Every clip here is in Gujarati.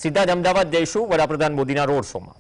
સીધા જ અમદાવાદ જઈશું વડાપ્રધાન મોદીના રોડ શોમાં.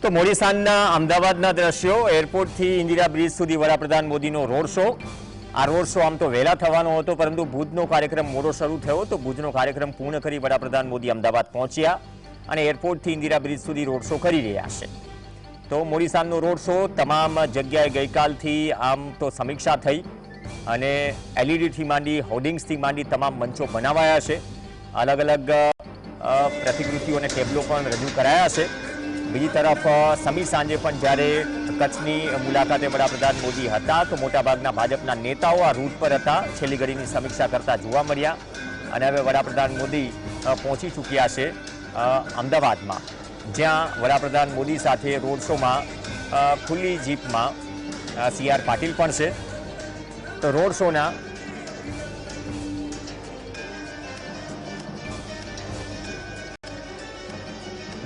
તો મોડી સાંજના અમદાવાદના દ્રશ્યો, એરપોર્ટથી ઇન્દિરા બ્રિજ સુધી વડાપ્રધાન મોદીનો રોડ શો. આ રોડ શો આમ તો વહેલા થવાનો હતો, પરંતુ ભુજનો કાર્યક્રમ મોડો શરૂ થયો તો ભુજનો કાર્યક્રમ પૂર્ણ કરી વડાપ્રધાન મોદી અમદાવાદ પહોંચ્યા અને એરપોર્ટથી ઇન્દિરા બ્રિજ સુધી રોડ શો કરી રહ્યા છે. તો મોડી સાંજનો રોડ શો તમામ જગ્યાએ ગઈકાલથી આમ તો સમીક્ષા થઈ અને એલઈડીથી માંડી, હોર્ડિંગ્સથી માંડી તમામ મંચો બનાવાયા છે. અલગ અલગ પ્રતિકૃતિઓ અને ટેબલો પણ રજૂ કરાયા છે. બીજી તરફ સમી સાંજે પણ જ્યારે કચ્છની મુલાકાતે વડાપ્રધાન મોદી હતા તો મોટાભાગના ભાજપના નેતાઓ આ રૂટ પર હતા, છેલ્લી ઘડીની સમીક્ષા કરતા જોવા મળ્યા. અને હવે વડાપ્રધાન મોદી પહોંચી ચૂક્યા છે અમદાવાદમાં, જ્યાં વડાપ્રધાન મોદી સાથે રોડ શોમાં ખુલ્લી જીપમાં CR પાટીલ પણ છે. તો રોડ શોના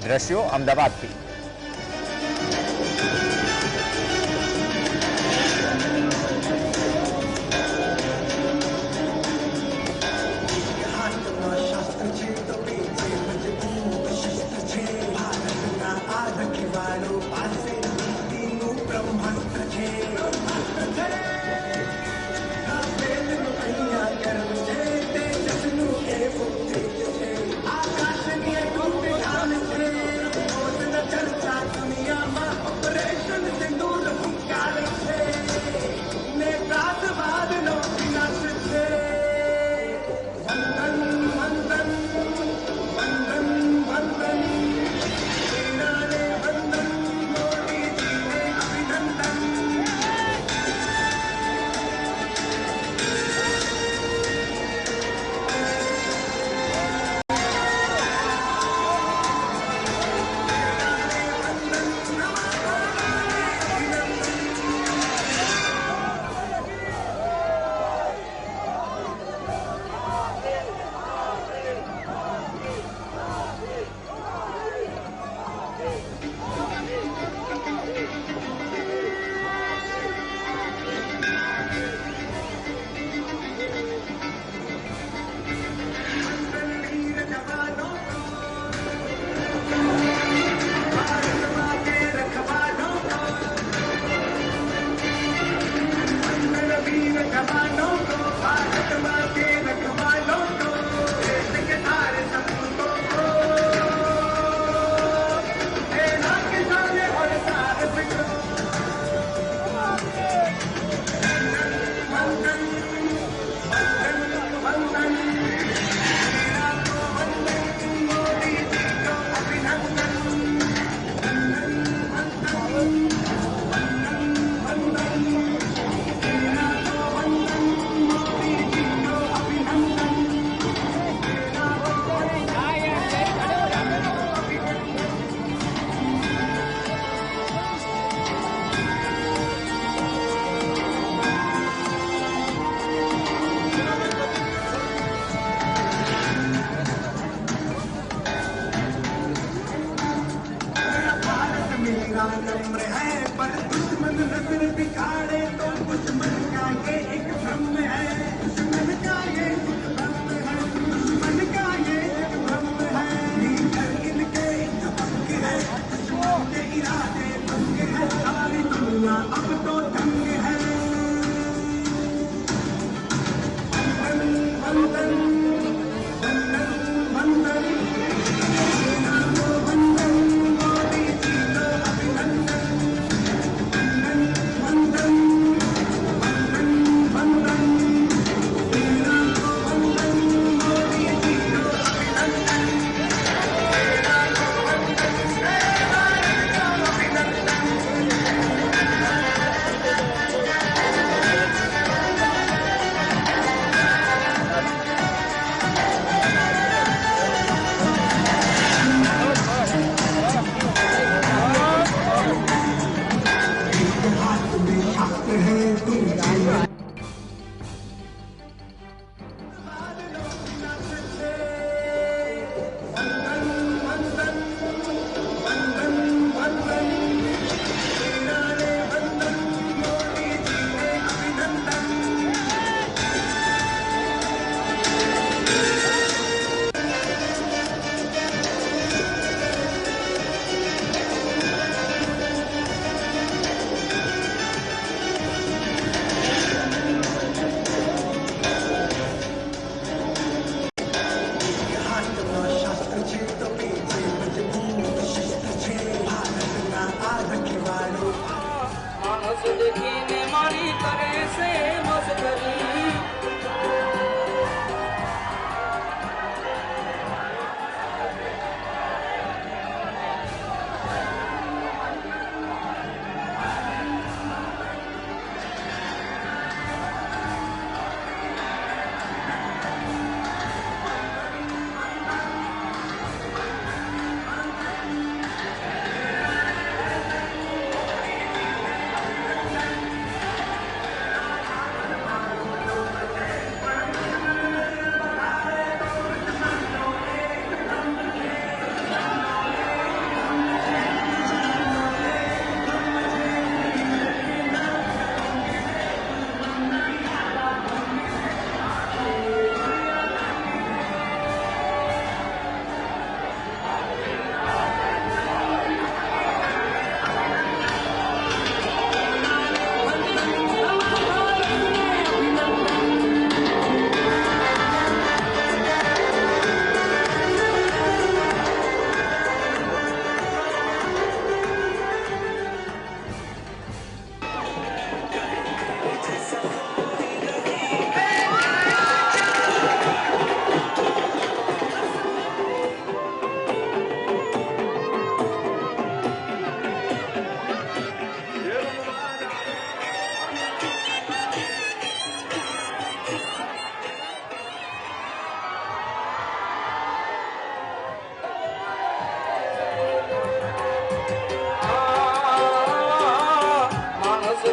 દ્રશ્યો અમદાવાદથી. देखीने मारी करे से मस्करी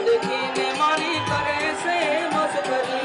देखीने मारी करे से मस्करी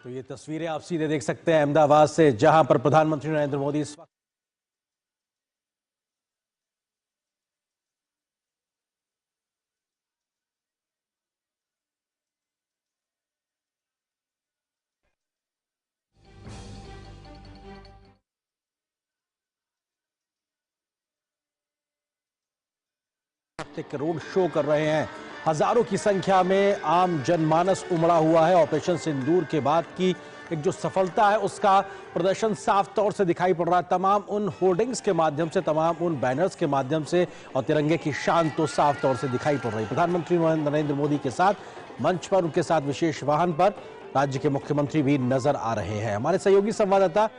तो ये तस्वीरें आप सीधे देख सकते हैं अहमदाबाद से, जहां पर प्रधानमंत्री नरेंद्र मोदी इस वक्त एक रोड शो कर रहे हैं। हजारों की संख्या में आम जनमानस उमड़ा हुआ है। ऑपरेशन सिंदूर के बाद की एक जो सफलता है उसका प्रदर्शन साफ तौर से दिखाई पड़ रहा है। तमाम उन होर्डिंग्स के माध्यम से, तमाम उन बैनर्स के माध्यम से, और तिरंगे की शान तो साफ तौर से दिखाई पड़ रही है। प्रधानमंत्री नरेंद्र मोदी के साथ मंच पर, उनके साथ विशेष वाहन पर राज्य के मुख्यमंत्री भी नजर आ रहे हैं। हमारे सहयोगी संवाददाता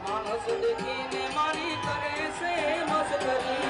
માણસ દેખીને મારી કરે છે મસ્કરી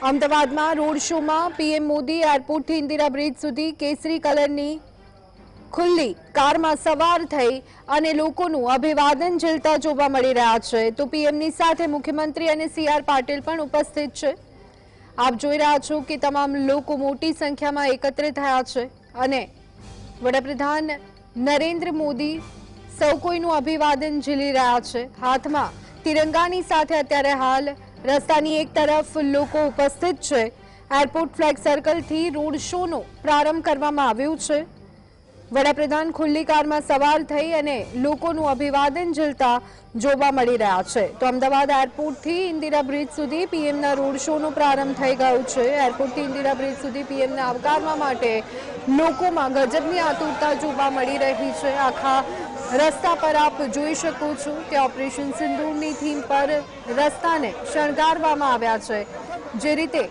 અમદાવાદમાં રોડ શોમાં પીએમ મોદી એરપોર્ટથી ઇન્દિરા બ્રિજ સુધી કેસરી કલરની ખુલ્લી કારમાં સવાર થઈ અને લોકોનું અભિવાદન ઝીલતા જોવા મળી રહ્યા છે તો પીએમની સાથે મુખ્યમંત્રી અને સીઆર પાટીલ પણ ઉપસ્થિત છે। આપ જોઈ રહ્યા છો કે તમામ લોકો મોટી સંખ્યામાં એકત્રિત થયા છે અને વડાપ્રધાન નરેન્દ્ર મોદી સૌ કોઈનું અભિવાદન ઝીલી રહ્યા છે। હાથમાં તિરંગાની સાથે અત્યારે હાલ રસ્તાની એક તરફ લોકો ઉપસ્થિત છે। એરપોર્ટ ફ્લેગ સર્કલથી રોડ શોનો પ્રારંભ કરવામાં આવ્યું છે। વડાપ્રધાન ખુલ્લી કારમાં સવાર થઈ અને લોકોનું અભિવાદન ઝીલતા જોવા મળી રહ્યા છે તો અમદાવાદ એરપોર્ટથી ઇન્દિરા બ્રિજ સુધી પીએમના રોડ શોનો પ્રારંભ થઈ ગયો છે। એરપોર્ટથી ઇન્દિરા બ્રિજ સુધી પીએમને આવકારવા માટે લોકોમાં ગજબની આતુરતા જોવા મળી રહી છે। આખા રસ્તા પર આપ જોઈ શકો છો કે ઓપરેશન સિંદૂરની થીમ પર રસ્તાને શણગારવામાં આવ્યા છે। જે રીતે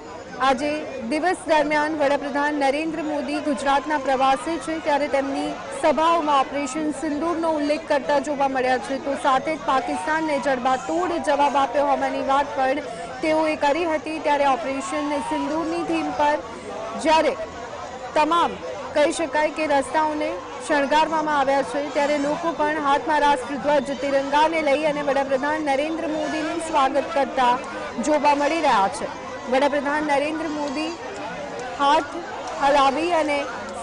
આજે દિવસ દરમિયાન વડાપ્રધાન નરેન્દ્ર મોદી ગુજરાતના પ્રવાસે છે ત્યારે તેમની સભાઓમાં ઓપરેશન સિંદૂરનો ઉલ્લેખ કરતા જોવા મળ્યા છે તો સાથે જ પાકિસ્તાનને જડબાતોડ જવાબ આપ્યો હોવાની વાત પણ તેઓએ કરી હતી। ત્યારે ઓપરેશન સિંદૂરની થીમ પર જ્યારે તમામ કહી શકાય કે રસ્તાઓને શણગારવામાં આવ્યા છે ત્યારે લોકો પણ હાથમાં રાષ્ટ્રધ્વજ તિરંગાને લઈ અને વડાપ્રધાન નરેન્દ્ર મોદીનું સ્વાગત કરતા જોવા મળી રહ્યા છે। વડાપ્રધાન નરેન્દ્ર મોદી હાથ હલાવી અને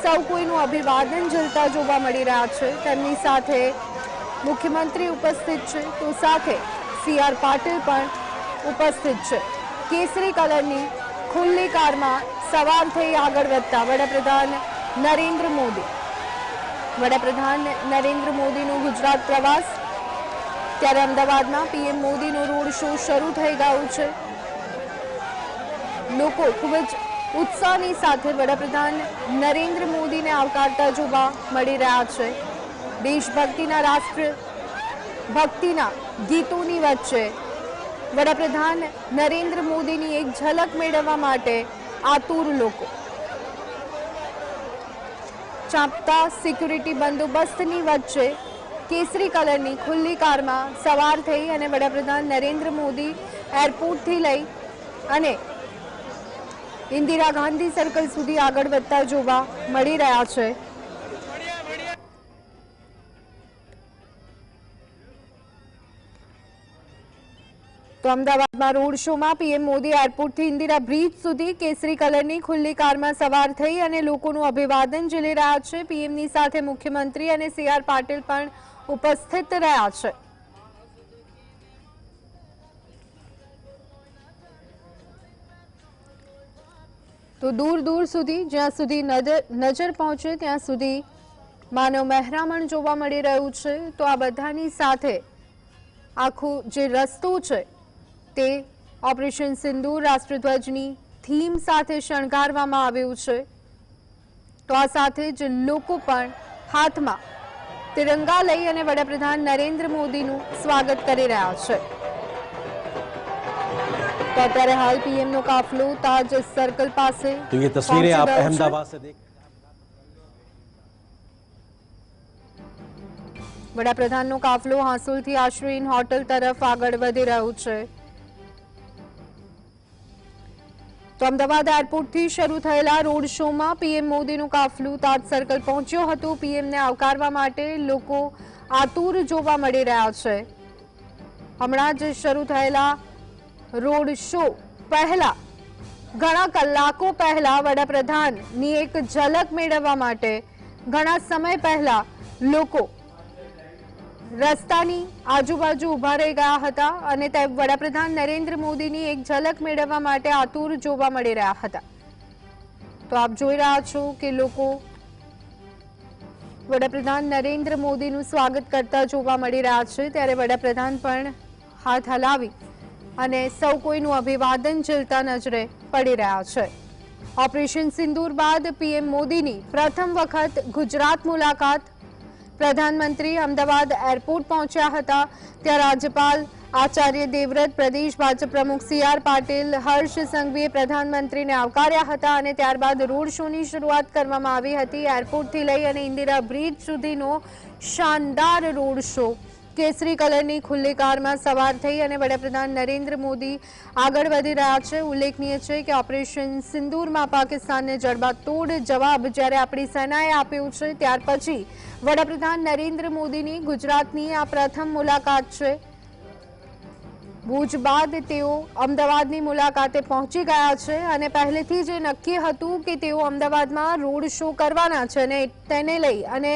સૌ કોઈનું અભિવાદન ઝીલતા જોવા મળી રહ્યા છે। તેમની સાથે મુખ્યમંત્રી ઉપસ્થિત છે તો સાથે સીઆર પાટીલ પણ ઉપસ્થિત છે। કેસરી કલરની ખુલ્લી કારમાં સવાર થઈ આગળ વધતા વડાપ્રધાન નરેન્દ્ર મોદીનો ગુજરાત પ્રવાસ ત્યારે અમદાવાદમાં પીએમ મોદીનો રોડ શો શરૂ થઈ ગયો છે। લોકો ખૂબ જ ઉત્સાહની સાથે વડાપ્રધાન નરેન્દ્ર મોદીને આવકારતા જોવા મળી રહ્યા છે। દેશભક્તિના રાષ્ટ્રભક્તિના ગીતોની વચ્ચે વડાપ્રધાન નરેન્દ્ર મોદીની એક ઝલક મેળવવા માટે આતુર લોકો ચાંપતા સિક્યુરિટી બંદોબસ્તની વચ્ચે કેસરી કલરની ખુલ્લી કારમાં સવાર થઈ અને વડાપ્રધાન નરેન્દ્ર મોદી એરપોર્ટથી લઈ અને ઇન્દિરા ગાંધી સર્કલ સુધી આગળ વધતા જોવા મળી રહ્યા છે। તો અમદાવાદમાં રોડ શોમાં પીએમ મોદી એરપોર્ટથી ઇન્દિરા બ્રિજ સુધી કેસરી કલરની ખુલ્લી કારમાં સવાર થઈ અને લોકોનું અભિવાદન ઝીલી રહ્યા છે। પીએમની સાથે મુખ્યમંત્રી અને સીઆર પાટીલ પણ ઉપસ્થિત રહ્યા છે। તો દૂર દૂર સુધી જ્યાં સુધી નજર પહોંચે ત્યાં સુધી માનવ મહેરામણ જોવા મળી રહ્યું છે। તો આ બધાની સાથે આખું જે રસ્તો છે તે ઓપરેશન સિંદૂર રાષ્ટ્રધ્વજની થીમ સાથે શણગારવામાં આવ્યું છે। તો આ સાથે જ લોકો પણ હાથમાં તિરંગા લઈ અને વડાપ્રધાન નરેન્દ્ર મોદીનું સ્વાગત કરી રહ્યા છે। तो અત્યારે હાલ પીએમ નો કાફલો તાજ સર્કલ પાસે तो ये तस्वीरें आप अहमदाबाद से देख વડાપ્રધાનનો કાફલો હાંસોલથી આશ્રયન હોટલ તરફ આગળ વધી રહ્યું છે। તો અમદાવાદ એરપોર્ટથી શરૂ થયેલા રોડ શોમાં પીએમ મોદીનું કાફલું તાજ સર્કલ પહોંચ્યો હતો। પીએમને આવકારવા માટે લોકો આતુર જોવા મળી રહ્યા છે। હમણાં જ શરૂ થયેલા રોડ શો પહેલા ઘણા કલાકો પહેલા વડાપ્રધાનની એક ઝલક મેળવવા માટે ઘણા સમય પહેલા લોકો રસ્તાની આજુબાજુ ઉભા રહી ગયા હતા અને તે વડાપ્રધાન નરેન્દ્ર મોદીની એક ઝલક મેળવવા માટે આતુર જોવા મળી રહ્યા હતા। તો આપ જોઈ રહ્યા છો કે લોકો વડાપ્રધાન નરેન્દ્ર મોદીનું સ્વાગત કરતા જોવા મળી રહ્યા છે। ત્યારે વડાપ્રધાન પણ હાથ હલાવી અને સૌ કોઈનું અભિવાદન ઝીલતા નજરે પડી રહ્યા છે। ઓપરેશન સિંદૂર બાદ પીએમ મોદીની પ્રથમ વખત ગુજરાત મુલાકાત। પ્રધાનમંત્રી અમદાવાદ એરપોર્ટ પહોંચ્યા હતા ત્યાં રાજ્યપાલ આચાર્ય દેવવ્રત, પ્રદેશ ભાજપ પ્રમુખ સીઆર પાટીલ, હર્ષ સંઘવીએ પ્રધાનમંત્રીને આવકાર્યા હતા અને ત્યારબાદ રોડ શોની શરૂઆત કરવામાં આવી હતી। એરપોર્ટથી લઈ અને ઇન્દિરા બ્રિજ સુધીનો શાનદાર રોડ શો કેસરી કલરની ખુલ્લી કારમાં સવાર થઈ અને વડાપ્રધાન નરેન્દ્ર મોદી આગળ વધી રહ્યા છે। ઉલ્લેખનીય છે કે ઓપરેશન સિંદૂરમાં પાકિસ્તાનને જડબાતોડ જવાબ જ્યારે આપણી સેનાએ આપ્યો છે ત્યાર પછી વડાપ્રધાન નરેન્દ્ર મોદીની ગુજરાતની આ પ્રથમ મુલાકાત છે। ભુજ બાદ તેઓ અમદાવાદની મુલાકાતે પહોંચી ગયા છે અને પહેલેથી જ નક્કી હતું કે તેઓ અમદાવાદમાં રોડ શો કરવાના છે અને તેને લઈ અને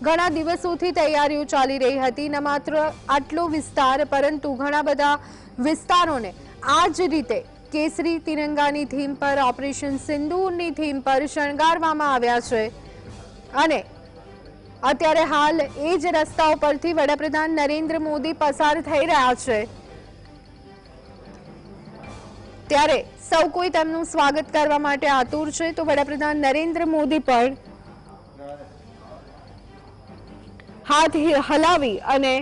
ઘણા દિવસોથી તૈયારીઓ ચાલી રહી હતી। ન માત્ર આટલો વિસ્તાર પરંતુ ઘણા બધા વિસ્તારોને આ જ રીતે કેસરી તિરંગાની થીમ પર ઓપરેશન સિંદૂરની થીમ પર શણગારવામાં આવ્યા છે અને અત્યારે હાલ એ જ રસ્તાઓ પરથી વડાપ્રધાન નરેન્દ્ર મોદી પસાર થઈ રહ્યા છે। ત્યારે સૌ કોઈ તેમનું સ્વાગત કરવા માટે આતુર છે। તો વડાપ્રધાન નરેન્દ્ર મોદી પણ હાથ હલાવી અને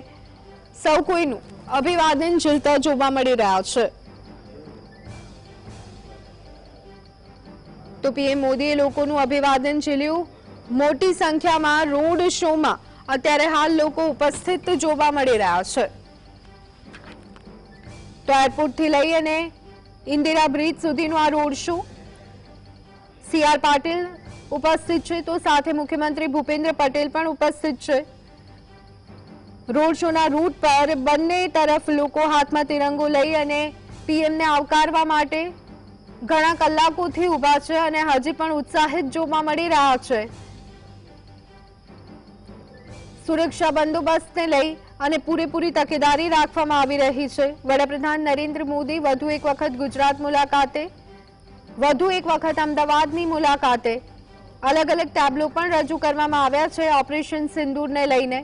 સૌ કોઈનું અભિવાદન ઝીલતા જોવા મળી રહ્યા છે। તો પીએમ મોદીએ લોકોનું અભિવાદન ઝીલ્યું। મોટી સંખ્યામાં રોડ શોમાં અત્યારે હાલ લોકો ઉપસ્થિત જોવા મળી રહ્યા છે। તો એરપોર્ટથી લઈ અને ઇન્દિરા બ્રિજ સુધીનો આ રોડ શો સીઆર પાટીલ ઉપસ્થિત છે તો સાથે મુખ્યમંત્રી ભૂપેન્દ્ર પટેલ પણ ઉપસ્થિત છે। રોડ શોના રૂટ પર બંને તરફ લોકો હાથમાં તિરંગો લઈ અને પીએમને આવકારવા માટે ઘણા કલાકોથી ઊભા છે અને હજી પણ ઉત્સાહિત જોવા મળી રહ્યા છે। સુરક્ષા બંદોબસ્તને લઈ અને પૂરેપૂરી તકેદારી રાખવામાં આવી રહી છે। વડાપ્રધાન નરેન્દ્ર મોદી વધુ એક વખત ગુજરાત મુલાકાતે, વધુ એક વખત અમદાવાદની મુલાકાતે અલગ અલગ ટેબ્લો પણ રજૂ કરવામાં આવ્યા છે। ઓપરેશન સિંદૂરને લઈને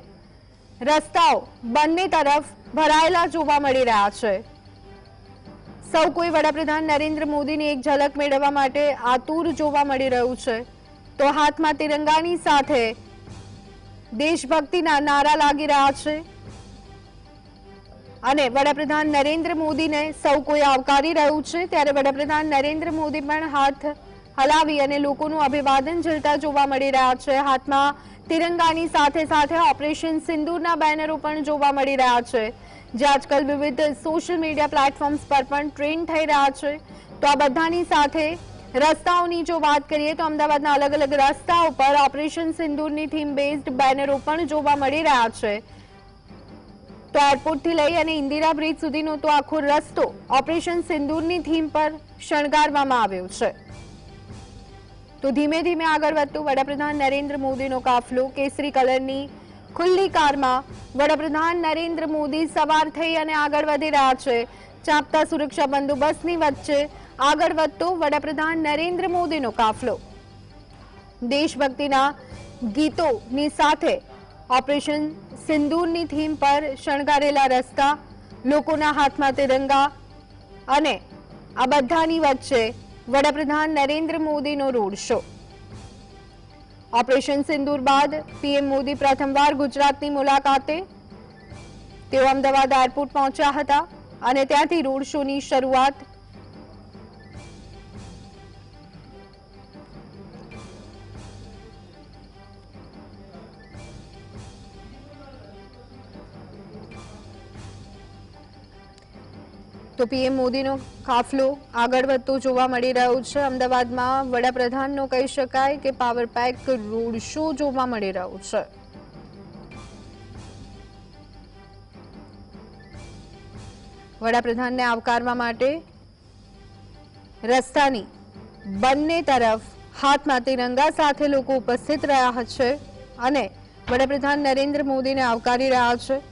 રસ્તાઓ બંને તરફ ભરાયેલા જોવા મળી રહ્યા છે। સૌ કોઈ વડાપ્રધાન નરેન્દ્ર મોદીની એક ઝલક મેળવવા માટે આતુર જોવા મળી રહ્યું છે। તો હાથમાં તિરંગાની સાથે દેશભક્તિના નારા લાગી રહ્યા છે અને વડાપ્રધાન નરેન્દ્ર મોદીને સૌ કોઈ આવકારી રહ્યું છે। ત્યારે વડાપ્રધાન નરેન્દ્ર મોદી પણ હાથ હલાવી અને લોકોનું અભિવાદન ઝીલતા જોવા મળી રહ્યા છે। હાથમાં તિરંગાની સાથે સાથે ઓપરેશન સિંદૂરના બેનરો પણ જોવા મળી રહ્યા છે જે આજકાલ વિવિધ સોશિયલ મીડિયા પ્લેટફોર્મ્સ પર પણ ટ્રેન્ડ થઈ રહ્યા છે। તો આ બધાની સાથે રસ્તાઓની જો વાત કરીએ તો અમદાવાદના અલગ અલગ રસ્તાઓ પર ઓપરેશન સિંદૂરની થીમ બેઝડ બેનરો પણ જોવા મળી રહ્યા છે। તો એરપોર્ટથી લઈ અને ઇન્દિરા બ્રિજ સુધીનો તો આખો રસ્તો ઓપરેશન સિંદૂરની થીમ પર શણગારવામાં આવ્યો છે। તો ધીમે ધીમે આગળ વધતો વડાપ્રધાન નરેન્દ્ર મોદીનો કાફલો કેસરી કલરની ખુલ્લી કારમાં વડાપ્રધાન નરેન્દ્ર મોદી સવાર થઈ અને આગળ વધી રહ્યા છે। ચાંપતા સુરક્ષા બંદોબસ્તની વચ્ચે આગળ વધતો વડાપ્રધાન નરેન્દ્ર મોદીનો કાફલો દેશભક્તિના ગીતોની સાથે ઓપરેશન સિંદૂરની થીમ પર શણગારેલા રસ્તા, લોકોના હાથમાં તિરંગા અને આ બધાની વચ્ચે વડાપ્રધાન નરેન્દ્ર મોદીનો રોડ શો। ઓપરેશન સિંદૂર બાદ પીએમ મોદી પ્રથમવાર ગુજરાતની મુલાકાતે તેઓ અમદાવાદ એરપોર્ટ પહોંચ્યા હતા અને ત્યાંથી રોડ શોની શરૂઆત તો પીએમ મોદીનો કાફલો આગળ વધતો જોવા મળી રહ્યો છે। અમદાવાદમાં વડાપ્રધાનનો કહી શકાય કે પાવર પેક રોડ શો જોવા મળી રહ્યો છે। વડાપ્રધાનને આવકારવા માટે રસ્તાની બંને તરફ હાથમાં તિરંગા સાથે લોકો ઉપસ્થિત રહ્યા છે અને વડાપ્રધાન નરેન્દ્ર મોદીને આવકારી રહ્યા છે।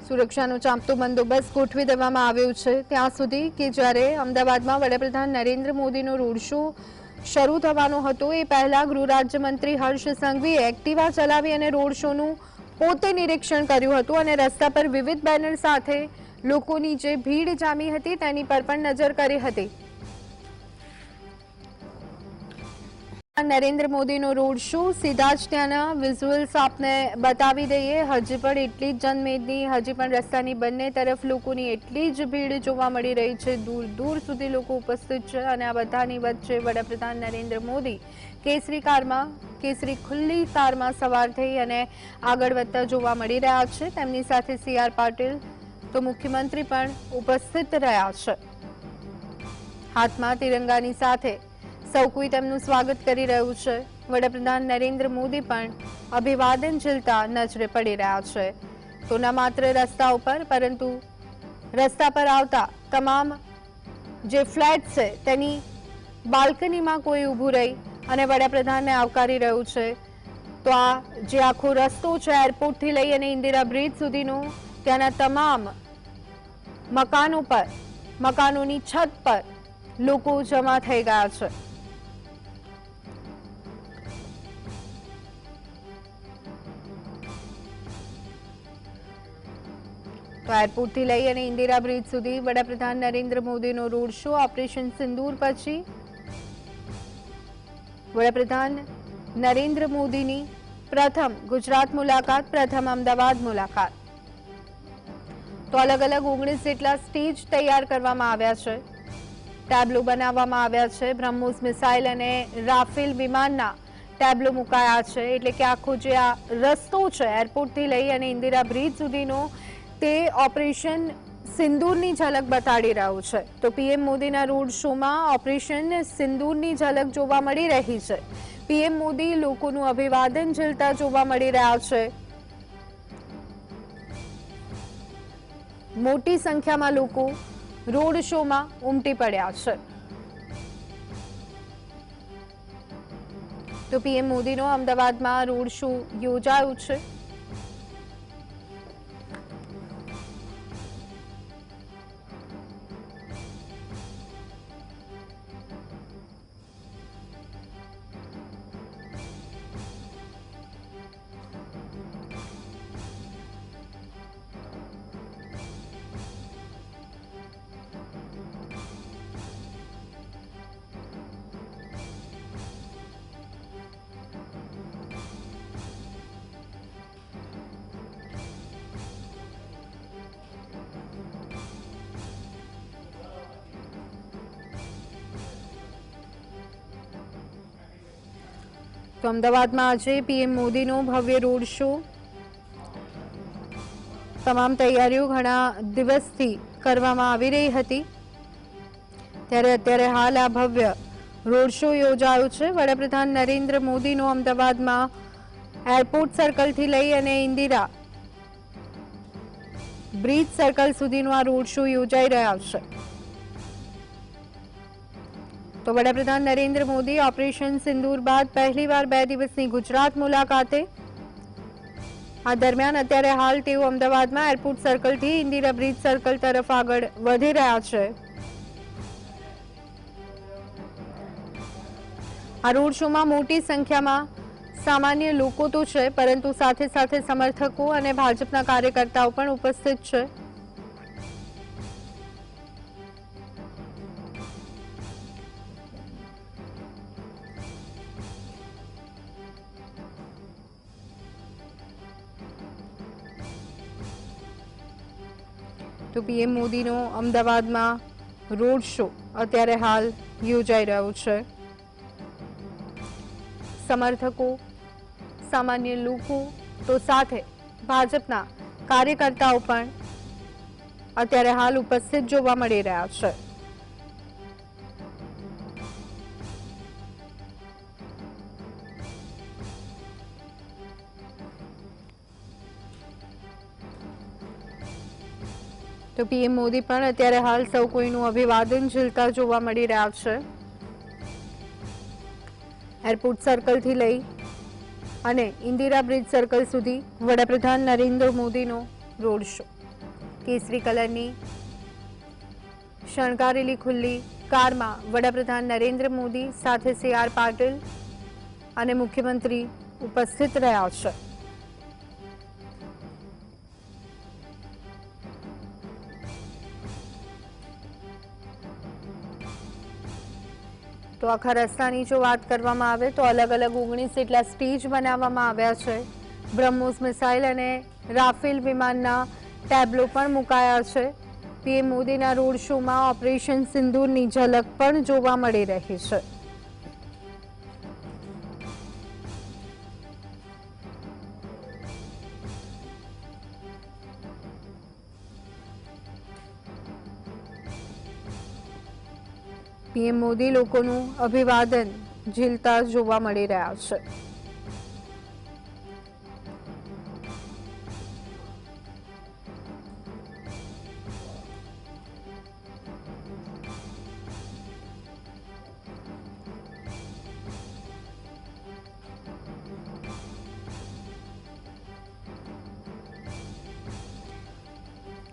સુરક્ષાનો ચાંપતો બંદોબસ્ત ગોઠવી દેવામાં આવ્યો છે ત્યાં સુધી કે જ્યારે અમદાવાદમાં વડાપ્રધાન નરેન્દ્ર મોદીનો રોડ શો શરૂ થવાનો હતો એ પહેલા ગૃહ રાજ્યમંત્રી હર્ષ સંઘવીએ એક્ટિવા ચલાવી અને રોડ શોનું પોતે નિરીક્ષણ કર્યું હતું અને રસ્તા પર વિવિધ બેનર સાથે લોકોની જે ભીડ જામી હતી તેની પર પણ નજર કરી હતી। નરેન્દ્ર મોદીનો રોડ શો સીધા જ ત્યાંના વિઝ્યુઅલ્સ આપને બતાવી દઈએ। હજી પણ એટલી જ જનમેદની, હજી પણ રસ્તાની બંને તરફ લોકોની એટલી જ ભીડ જોવા મળી રહી છે। દૂર દૂર સુધી લોકો ઉપસ્થિત છે અને આ બધાની વચ્ચે વડાપ્રધાન નરેન્દ્ર મોદી કેસરી ખુલ્લી કારમાં સવાર થઈ અને આગળ વધતા જોવા મળી રહ્યા છે। તેમની સાથે CR પાટીલ તો મુખ્યમંત્રી પણ ઉપસ્થિત રહ્યા છે। હાથમાં તિરંગાની સાથે સૌ કોઈ તેમનું સ્વાગત કરી રહ્યું છે। વડાપ્રધાન નરેન્દ્ર મોદી પણ અભિવાદન ઝીલતા નજરે પડી રહ્યા છે। તો ન માત્ર રસ્તા ઉપર પરંતુ રસ્તા પર આવતા તમામ જે ફ્લેટ છે તેની બાલ્કનીમાં કોઈ ઊભું રહી અને વડાપ્રધાનને આવકારી રહ્યું છે। તો આ જે આખો રસ્તો છે એરપોર્ટથી લઈ અને ઇન્દિરા બ્રિજ સુધીનો ત્યાંના તમામ મકાનો પર, મકાનોની છત પર લોકો જમા થઈ ગયા છે। તો એરપોર્ટથી લઈ અને ઇન્દિરા બ્રિજ સુધી વડાપ્રધાન નરેન્દ્ર મોદીનો રોડ શો ઓપરેશન સિંદૂર પછી વડાપ્રધાન નરેન્દ્ર મોદીની પ્રથમ ગુજરાત મુલાકાત, પ્રથમ અમદાવાદ મુલાકાત। તો અલગ અલગ 19 જેટલા સ્ટેજ તૈયાર કરવામાં આવ્યા છે, ટેબ્લો બનાવવામાં આવ્યા છે। બ્રહ્મોસ મિસાઇલ અને રાફેલ વિમાનના ટેબ્લો મુકાયા છે। એટલે કે આખો જે આ રસ્તો છે એરપોર્ટથી લઈ અને ઇન્દિરા બ્રિજ સુધીનો તે ઓપરેશન સિંદૂરની ઝલક બતાડી રહ્યું છે। તો પીએમ મોદીના રોડ શોમાં ઓપરેશન સિંદૂરની ઝલક જોવા મળી રહી છે। પીએમ મોદી લોકોનું અભિવાદન ઝીલતા જોવા મળી રહ્યા છે। મોટી સંખ્યામાં લોકો રોડ શોમાં ઉમટી પડ્યા છે। તો પીએમ મોદીનો અમદાવાદમાં રોડ શો યોજાયો છે। તો અમદાવાદમાં આજે પીએમ મોદીનો ભવ્ય રોડ શો, તમામ તૈયારીઓ ઘણા દિવસથી કરવામાં આવી રહી હતી ત્યારે અત્યારે હાલ આ ભવ્ય રોડ શો યોજાયો છે। વડાપ્રધાન નરેન્દ્ર મોદીનો અમદાવાદમાં એરપોર્ટ સર્કલથી લઈ અને ઇન્દિરા બ્રિજ સર્કલ સુધીનો આ રોડ શો યોજાઈ રહ્યા છે. તો વડાપ્રધાન નરેન્દ્ર મોદી ઓપરેશન સિંદૂર બાદ પહેલીવાર 2 દિવસની ગુજરાત મુલાકાતે. આ દરમિયાન અત્યારે હાલ તેઓ અમદાવાદમાં એરપોર્ટ સર્કલથી ઇન્દિરા બ્રિજ સર્કલ તરફ આગળ વધી રહ્યા છે. આ રોડ શોમાં મોટી સંખ્યામાં સામાન્ય લોકો તો છે, પરંતુ સાથે સાથે સમર્થકો અને ભાજપના કાર્યકર્તાઓ પણ ઉપસ્થિત છે. તો પીએમ મોદીનો અમદાવાદમાં રોડ શો અત્યારે હાલ યોજાઈ રહ્યો છે. સમર્થકો, સામાન્ય લોકો તો સાથે ભાજપના કાર્યકર્તાઓ પણ અત્યારે હાલ ઉપસ્થિત જોવા મળી રહ્યા છે. તો પીએમ મોદી પણ અત્યારે હાલ સૌ કોઈનું અભિવાદન ઝીલતા જોવા મળી રહ્યા છે. એરપોર્ટ સર્કલથી લઈ અને ઇન્દિરા બ્રિજ સર્કલ સુધી વડાપ્રધાન નરેન્દ્ર મોદીનો રોડ શો. કેસરી કલરની શણગારેલી ખુલ્લી કારમાં વડાપ્રધાન નરેન્દ્ર મોદી સાથે CR પાટીલ અને મુખ્યમંત્રી ઉપસ્થિત રહ્યા છે. તો આખા રસ્તાની જો વાત કરવામાં આવે તો અલગ અલગ 19 જેટલા સ્ટેજ બનાવવામાં આવ્યા છે. બ્રહ્મોસ મિસાઇલ અને રાફેલ વિમાનના ટેબ્લો પણ મુકાયા છે. પીએમ મોદીના રોડ શોમાં ઓપરેશન સિંદૂરની ઝલક પણ જોવા મળી રહી છે. પીએમ મોદી લોકોનું અભિવાદન ઝીલતા જોવા મળી રહ્યા છે.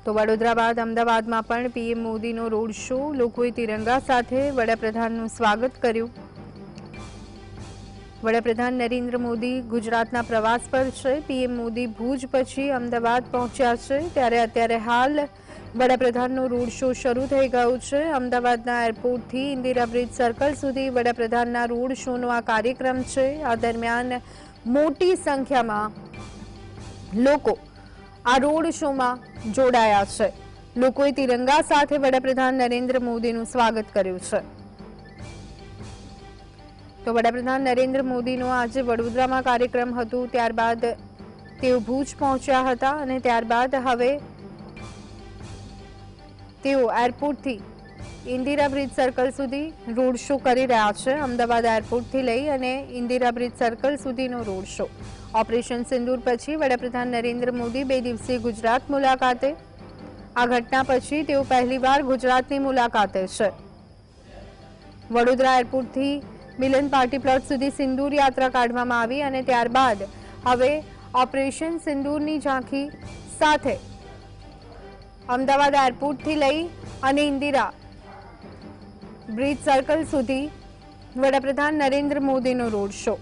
તો વડોદરા બાદ અમદાવાદમાં પણ પીએમ મોદીનો રોડ શો. લોકોએ તિરંગા સાથે વડાપ્રધાનનું સ્વાગત કર્યું. વડાપ્રધાન નરેન્દ્ર મોદી ગુજરાતના પ્રવાસ પર છે. પીએમ મોદી ભુજ પછી અમદાવાદ પહોંચ્યા છે, ત્યારે અત્યારે હાલ વડાપ્રધાનનો રોડ શો શરૂ થઈ ગયો છે. અમદાવાદના એરપોર્ટથી ઇન્દિરા બ્રિજ સર્કલ સુધી વડાપ્રધાનના રોડ શોનો આ કાર્યક્રમ છે. આ દરમિયાન મોટી સંખ્યામાં લોકો આ રોડ શોમાં જોડાયા છે. લોકોએ તિરંગા સાથે વડાપ્રધાન નરેન્દ્ર મોદીનું સ્વાગત કર્યું છે. તો વડાપ્રધાન નરેન્દ્ર મોદીનો આજે વડોદરામાં કાર્યક્રમ હતું, ત્યારબાદ તેઓ ભુજ પહોંચ્યા હતા અને ત્યારબાદ હવે તેઓ એરપોર્ટથી ઇન્દિરા બ્રિજ સર્કલ સુધી રોડ શો કરી રહ્યા છે. અમદાવાદ એરપોર્ટથી લઈ અને ઇન્દિરા બ્રિજ સર્કલ સુધીનો રોડ શો. ઓપરેશન સિંદૂર પછી વડાપ્રધાન નરેન્દ્ર મોદી 2 દિવસીય ગુજરાત મુલાકાતે. આ ઘટના પછી તેઓ પહેલીવાર ગુજરાતની મુલાકાતે છે. વડોદરા એરપોર્ટથી મિલન પાર્ટી પ્લોટ સુધી સિંદૂર યાત્રા કાઢવામાં આવી અને ત્યારબાદ હવે ઓપરેશન સિંદૂરની ઝાંખી સાથે અમદાવાદ એરપોર્ટથી લઈ અને ઇન્દિરા બ્રિજ સર્કલ સુધી વડાપ્રધાન નરેન્દ્ર મોદીનો રોડ શો.